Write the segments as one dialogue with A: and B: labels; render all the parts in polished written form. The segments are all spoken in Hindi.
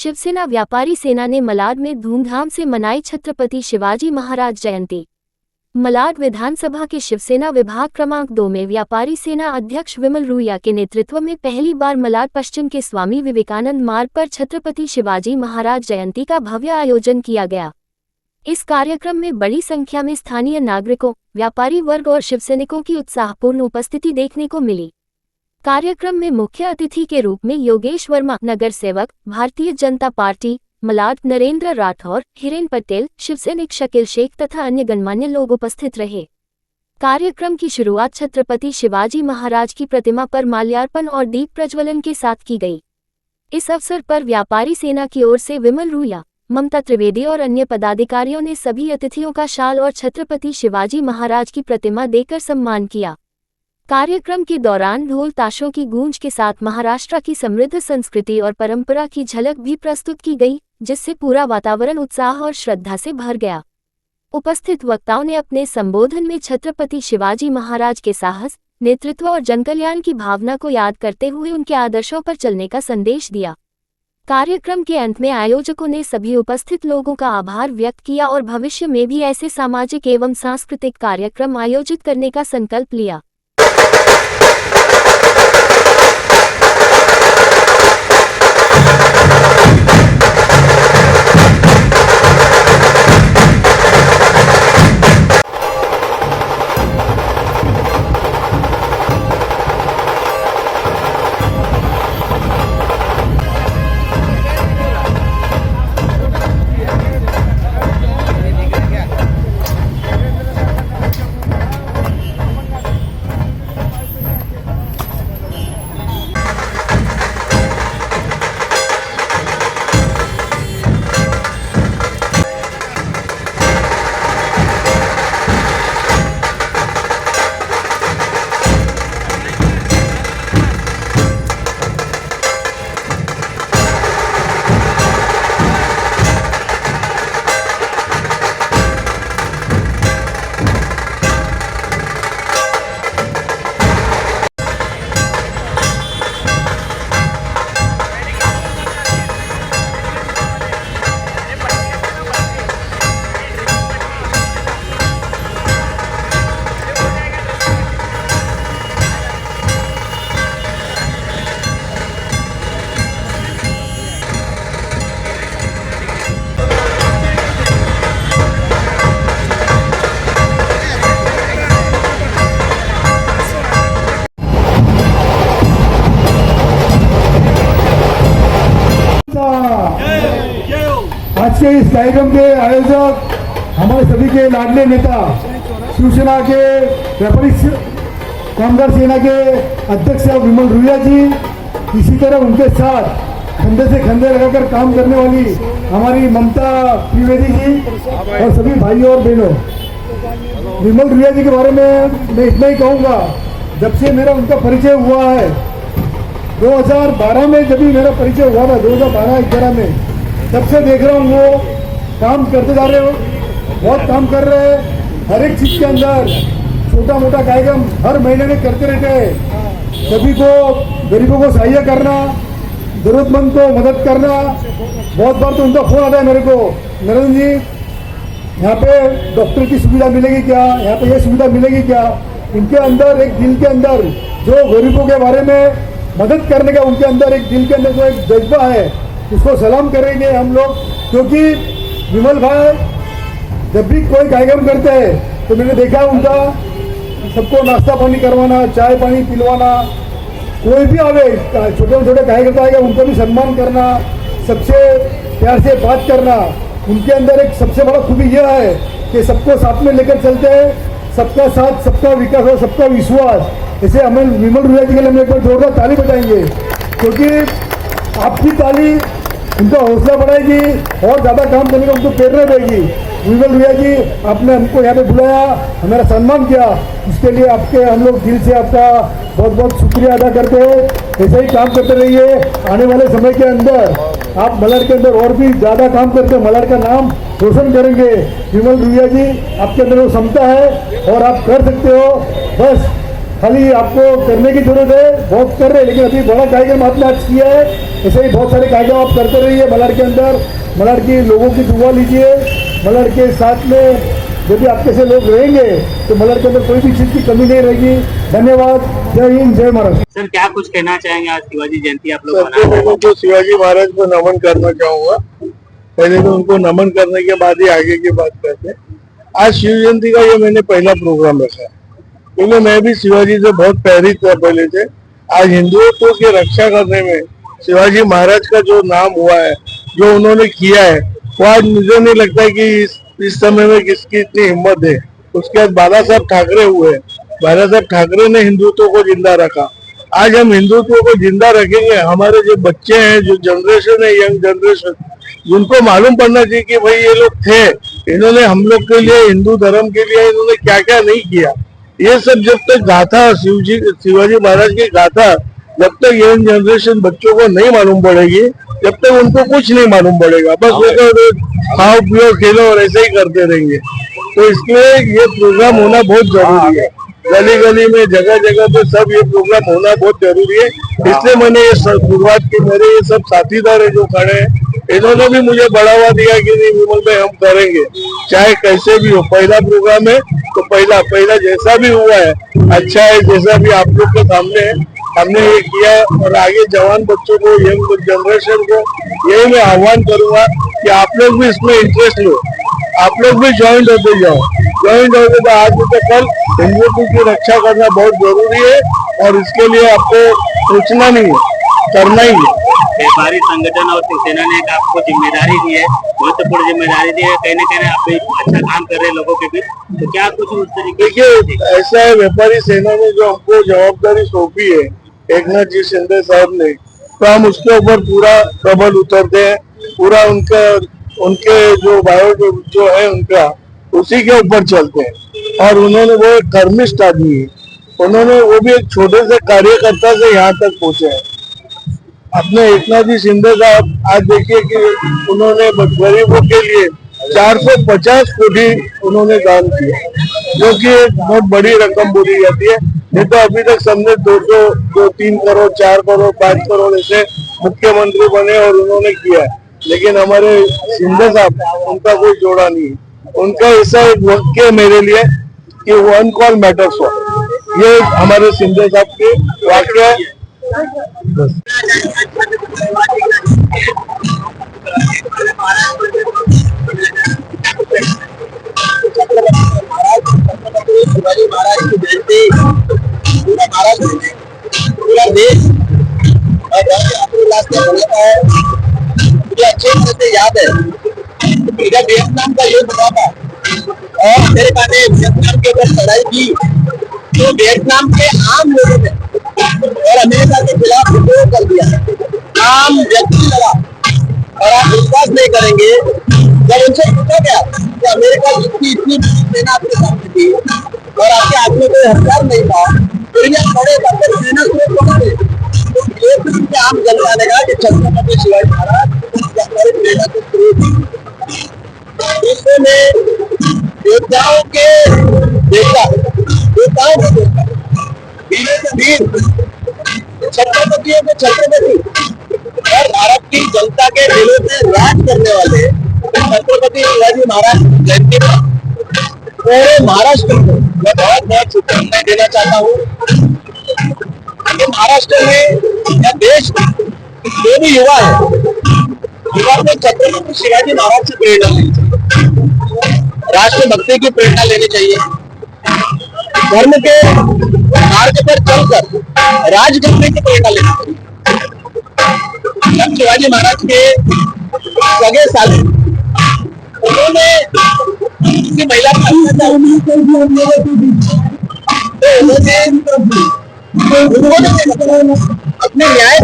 A: शिवसेना व्यापारी सेना ने मलाड में धूमधाम से मनाई छत्रपति शिवाजी महाराज जयंती। मलाड विधानसभा के शिवसेना विभाग क्रमांक 2 में व्यापारी सेना अध्यक्ष विमल रुइया के नेतृत्व में पहली बार मलाड पश्चिम के स्वामी विवेकानंद मार्ग पर छत्रपति शिवाजी महाराज जयंती का भव्य आयोजन किया गया। इस कार्यक्रम में बड़ी संख्या में स्थानीय नागरिकों, व्यापारी वर्ग और शिवसैनिकों की उत्साहपूर्ण उपस्थिति देखने को मिली। कार्यक्रम में मुख्य अतिथि के रूप में योगेश वर्मा, नगर सेवक, भारतीय जनता पार्टी मलाड, नरेंद्र राठौर, हिरेन पटेल, शिवसैनिक शकील शेख तथा अन्य गणमान्य लोग उपस्थित रहे। कार्यक्रम की शुरुआत छत्रपति शिवाजी महाराज की प्रतिमा पर माल्यार्पण और दीप प्रज्वलन के साथ की गई। इस अवसर पर व्यापारी सेना की ओर से विमल रुइया, ममता त्रिवेदी और अन्य पदाधिकारियों ने सभी अतिथियों का शाल और छत्रपति शिवाजी महाराज की प्रतिमा देकर सम्मान किया। कार्यक्रम के दौरान ढोल ताशों की गूंज के साथ महाराष्ट्र की समृद्ध संस्कृति और परंपरा की झलक भी प्रस्तुत की गई, जिससे पूरा वातावरण उत्साह और श्रद्धा से भर गया। उपस्थित वक्ताओं ने अपने संबोधन में छत्रपति शिवाजी महाराज के साहस, नेतृत्व और जनकल्याण की भावना को याद करते हुए उनके आदर्शों पर चलने का संदेश दिया। कार्यक्रम के अंत में आयोजकों ने सभी उपस्थित लोगों का आभार व्यक्त किया और भविष्य में भी ऐसे सामाजिक एवं सांस्कृतिक कार्यक्रम आयोजित करने का संकल्प लिया।
B: आज के इस कार्यक्रम के आयोजक हमारे सभी के लाडले नेता शिवसेना के व्यापारी कामगार सेना के अध्यक्ष विमल रुइया जी, इसी तरह उनके साथ कंधे से कंधे लगाकर काम करने वाली हमारी ममता त्रिवेदी जी और सभी भाइयों और बहनों। विमल रुइया जी के बारे में मैं इतना ही कहूँगा, जब से मेरा उनका परिचय हुआ है 2012 में, जब भी मेरा परिचय हुआ था 2012-11 में, तब से देख रहा हूँ वो काम करते जा रहे हो, बहुत काम कर रहे हैं। हर एक चीज़ के अंदर छोटा मोटा कार्यक्रम हर महीने में करते रहते हैं। सभी को, गरीबों को सहायता करना, जरूरतमंद को मदद करना। बहुत बार तो उनका फोन आता है मेरे को, नरेंद्र जी यहाँ पे डॉक्टर की सुविधा मिलेगी क्या, यहाँ पे ये सुविधा मिलेगी क्या। उनके अंदर एक दिल के अंदर जो गरीबों के बारे में मदद करने का उनके अंदर एक दिल के अंदर जो एक जज्बा है, उसको सलाम करेंगे हम लोग। क्योंकि विमल भाई जब भी कोई कार्यक्रम करते हैं तो मैंने देखा उनका सबको नाश्ता पानी करवाना, चाय पानी पिलवाना, कोई भी आवे छोटे छोटे कार्यकर्ता आएगा उनको भी सम्मान करना, सबसे प्यार से बात करना। उनके अंदर एक सबसे बड़ा खूबी यह है कि सबको साथ में लेकर चलते हैं, सबका साथ, सबका विकास और सबका विश्वास। इसे हमें विमल रुइया जी के लिए हम एक बार जोरदार ताली बजाएंगे, क्योंकि आपकी ताली उनका हौसला बढ़ाएगी और ज़्यादा काम करने का उनको प्रेरणा देगी। विमल रुइया जी, आपने हमको यहाँ पे बुलाया, हमारा सम्मान किया, इसके लिए आपके हम लोग दिल से आपका बहुत बहुत शुक्रिया अदा करते हैं। ऐसे ही काम करते रहिए। आने वाले समय के अंदर आप मलाड के अंदर और भी ज़्यादा काम करके मलाड का नाम रोशन करेंगे। विमल रुइया जी, आपके अंदर वो क्षमता है और आप कर सकते हो। बस खाली आपको करने की जरूरत है, बहुत कर रहे हैं, लेकिन अभी बड़ा कार्यक्रम आपने आज किया है। ऐसे ही बहुत सारे कार्यक्रम आप करते रहिए मलाड के अंदर। मलाड के लोगों की दुआ लीजिए। मलाड के साथ में जब भी आपके से लोग रहेंगे तो मलाड के अंदर कोई भी चीज़ की कमी नहीं रहेगी। धन्यवाद। जय हिंद, जय महाराष्ट्र।
C: सर क्या कुछ कहना चाहेंगे, आज शिवाजी जयंती आप लोग
D: सबसे पहले तो शिवाजी महाराज को नमन करना चाहूंगा। पहले तो उनको नमन करने के बाद ही आगे की बात करते हैं। आज शिव जयंती का ये मैंने पहला प्रोग्राम रखा है, क्योंकि मैं भी शिवाजी से बहुत प्रेरित था पहले से। आज हिंदुत्व की रक्षा करने में शिवाजी महाराज का जो नाम हुआ है, जो उन्होंने किया है, वो आज मुझे नहीं लगता है कि इस समय में किसकी इतनी हिम्मत है। उसके बाद बाला साहब ठाकरे हुए, बाला साहब ठाकरे ने हिंदुत्व को जिंदा रखा। आज हम हिंदुत्व को जिंदा रखेंगे। हमारे जो बच्चे हैं, जो जनरेशन है, यंग जनरेशन, जिनको मालूम पड़ना चाहिए कि भाई ये लोग थे, इन्होंने हम लोग के लिए, हिंदू धर्म के लिए इन्होंने क्या क्या नहीं किया। ये सब जब तक गाथा, शिवाजी महाराज की गाथा जब तक यंग जनरेशन बच्चों को नहीं मालूम पड़ेगी, जब तक उनको कुछ नहीं मालूम पड़ेगा। बस वो तो खाओ पियो खेलो और ऐसे ही करते रहेंगे। तो इसलिए ये प्रोग्राम होना बहुत जरूरी है। गली गली में, जगह जगह पे सब ये प्रोग्राम होना बहुत जरूरी है। इसलिए मैंने ये शुरुआत की। मेरे ये सब साथीदार है जो खड़े हैं, इन्होंने भी मुझे बढ़ावा दिया कि नहीं विमल भाई हम करेंगे, चाहे कैसे भी हो। पहला प्रोग्राम है तो पहला जैसा भी हुआ है अच्छा है, जैसा भी आप लोग के सामने है हमने ये किया। और आगे जवान बच्चों को, यंग जनरेशन को यही मैं आह्वान करूंगा कि आप लोग भी इसमें इंटरेस्ट लो, आप लोग भी ज्वाइंट होते जाओ। ज्वाइंट होने के आज तो कल हिंदुत्व की रक्षा करना बहुत जरूरी है, और इसके लिए आपको सोचना नहीं है, करना ही है।
C: व्यापारी संगठन और शिवसेना ने एक आपको जिम्मेदारी दी है, महत्वपूर्ण जिम्मेदारी दी है, कहीं ना कहीं आप भी अच्छा काम कर रहे हैं लोगों के बीच। तो क्या कुछ उस तरीके
D: देखिए, ऐसा है, व्यापारी सेना ने जो हमको जवाबदारी सौंपी है एकनाथ जी शिंदे साहब ने, तो हम उसके ऊपर पूरा प्रबल उतरते हैं। पूरा उनके जो बायो जो है उनका, उसी के ऊपर चलते हैं। और उन्होंने, वो एक कर्मिष्ठ आदमी है, उन्होंने वो भी एक छोटे से कार्यकर्ता से यहाँ तक पहुंचे हैं। अपने एकनाथ जी शिंदे साहब आज देखिए कि उन्होंने गरीबों के लिए 450 कोटी उन्होंने दान किया, जो कि एक बहुत बड़ी रकम बोली जाती है। नहीं तो अभी तक सबने 3 करोड़ 4 करोड़ 5 करोड़ ऐसे मुख्यमंत्री बने और उन्होंने किया है, लेकिन हमारे शिंदे साहब, उनका कोई जोड़ा नहीं है। उनका ऐसा एक वाक्य मेरे लिए कि वन कॉल मैटर्स फॉर, ये हमारे शिंदे साहब के वाक्य है।
E: शिवाजी महाराज की जयंती पूरा महाराष्ट्र में, पूरा देश और उल्लास से मनाता है। मुझे अच्छे तरह से याद है जब वियतनाम का युद्ध हुआ था और अमेरिका ने वियतनाम के ऊपर चढ़ाई की, तो वियतनाम के आम लोगों ने और अमेरिका के खिलाफ विद्रोह कर दिया। आम व्यक्ति लड़ा, और आप विश्वास नहीं करेंगे, जब उनसे पूछा गया कि अमेरिका की इतनी सेना आपके सामने थी और आपके हाथ में कोई हथियार नहीं था, फिर भी आप खड़े करके सेना को पकड़े, तो एक आम जनता ने कहा कि छत्रपति शिवाजी महाराज हमारी प्रेरणा के स्रोत थी। विश्व में योद्धाओं के देवता, योद्धाओं के देवता, वीरों के वीर, छत्रपतियों के छत्रपति, और भारत की जनता के दिलों में राज करने वाले छत्रपति शिवाजी महाराज जयंती पर पूरे महाराष्ट्र को मैं बहुत बहुत शुभकामनाएं देना चाहता हूँ। महाराष्ट्र में या देश में जो भी युवा है, युवा को छत्रपति शिवाजी महाराज से प्रेरणा लेनी चाहिए, राष्ट्रभक्ति की प्रेरणा लेनी चाहिए, धर्म के मार्ग पर चलकर राज करने की प्रेरणा लेनी चाहिए। शिवाजी महाराज के सगे साले, उन्होंने किसी महिला का अपने न्याय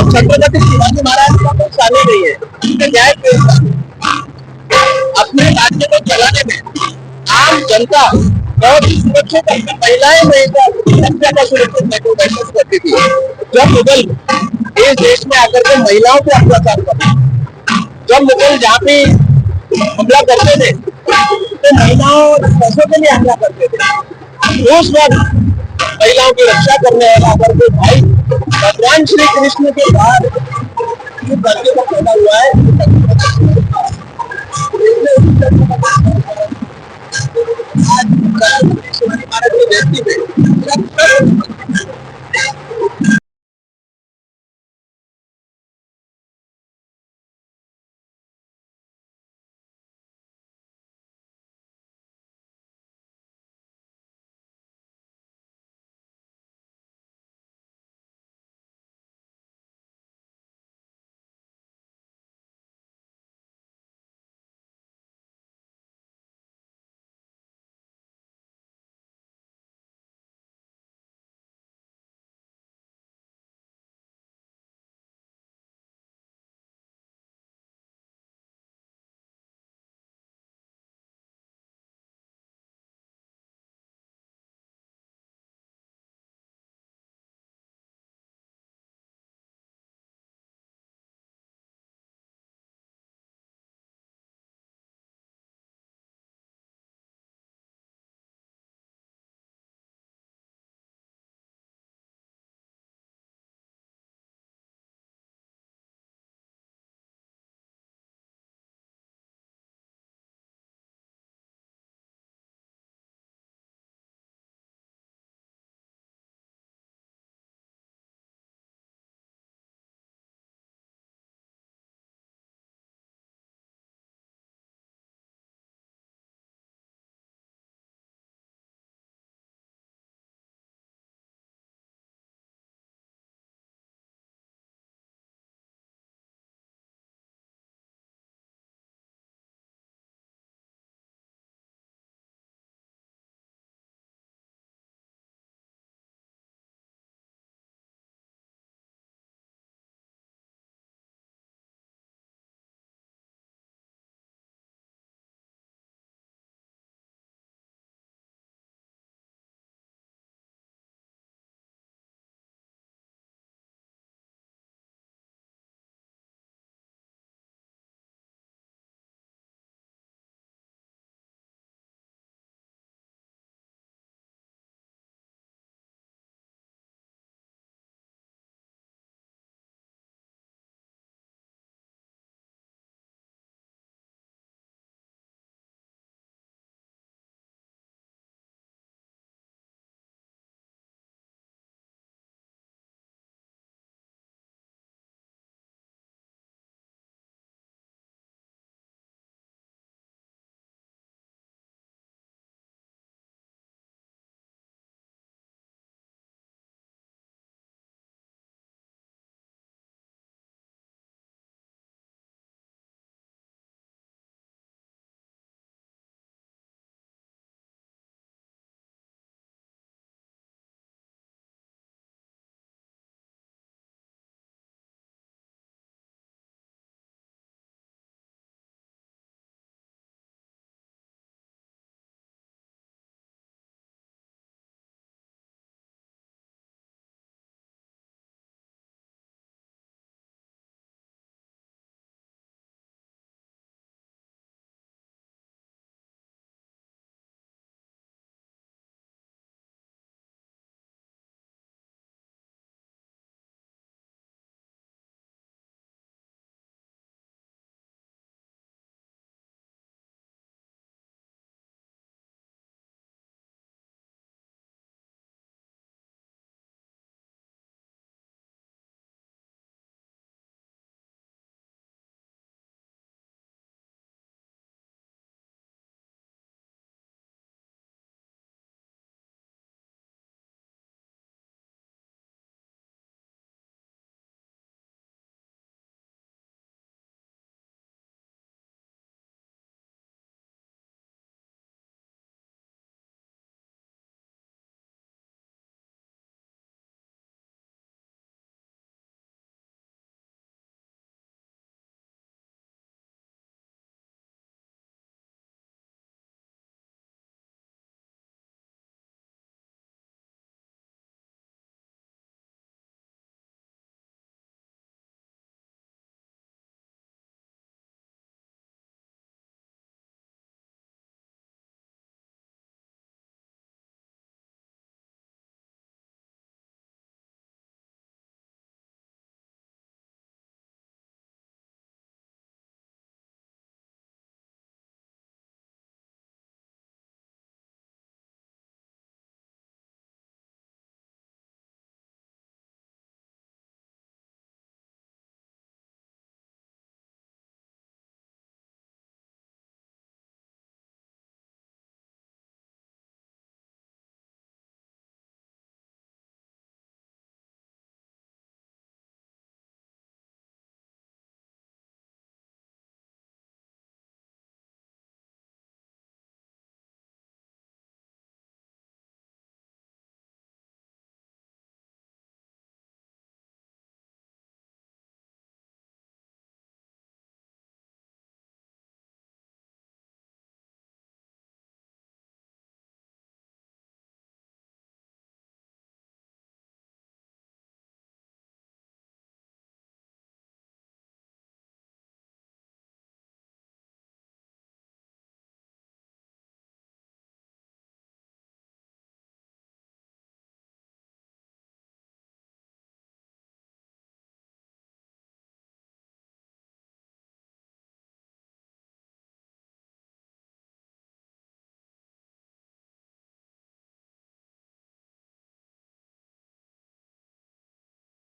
E: छत्रपति शिवाजी महाराज का कोई साले नहीं है, उनके न्याय अपने राज्य को चलाने में आम जनता और सुरक्षित अपनी महिलाएं सुरक्षा का सुरक्षित महसूस करती थी। जब मुगल इस देश में आकर के महिलाओं पे अत्याचार करते, जब मुगल जहाँ पे हमला करते थे, तो महिलाओं और पैसों के लिए हमला करते थे। उस वक्त महिलाओं की रक्षा करने वाला अगर कोई भाई भगवान श्री कृष्ण के बाद जो धरती पर पैदा हुआ है, आज शिवाजी महाराज की जयंती पे